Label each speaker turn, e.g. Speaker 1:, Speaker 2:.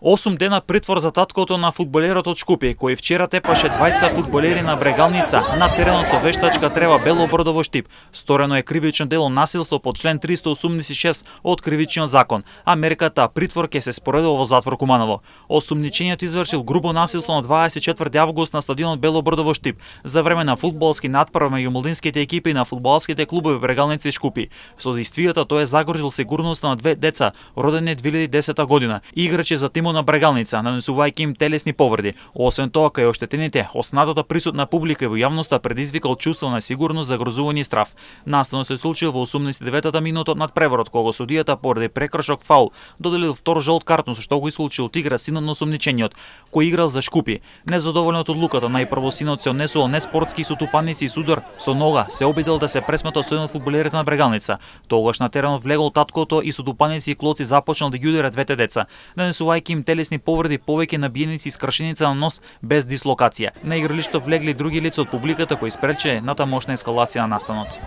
Speaker 1: 8 дена притвор за таткото на фудбалерот од Шкупје, кој вчера тепаше двајца фудбалери на Брегалница на теренот со вештачка трева Белобрдово Штип. Сторено е кривично дело насилство по член 386 од Кривичниот закон, а мерката притвор ќе се споредува во затвор Куманово. Осумничениот извршил грубо насилство на 24 август на стадионот Белобрдово Штип за време на фудбалски натпрев меѓу младинските екипи на фудбалските клубови Брегалница и Шкупје. Со действијата тој е загрозил сигурноста на две деца родени 2010 година, играчи за тимот на Брегалница, нанесувајќи им телесни повреди. Освен тоа, кај оштетените, останатата присутна публика и во јавноста предизвикал чувство на сигурност, загрозување и страф. Настанот се случил во 89-та минута од надпреворот, кога судијата поради прекршок фаул доделил втор жолт картон, со што го исклучил од игра синот на осумничениот, кој играл за Шкупје. Незадоволен од одлуката, најпрво синот се однесувал неспортски со тупаници и судар со нога, се обидел да се пресмета со еден од фудбалерите на Брегалница. Тогаш на теренот влегол таткото и со тупаници и клоци започнал да ги удара двете деца, нанесувајќи им телесни повреди, повеќе набиеници и скршеница на нос без дислокација. На игралишто влегли други лица од публиката кои спрече натамошна ескалација на настанот.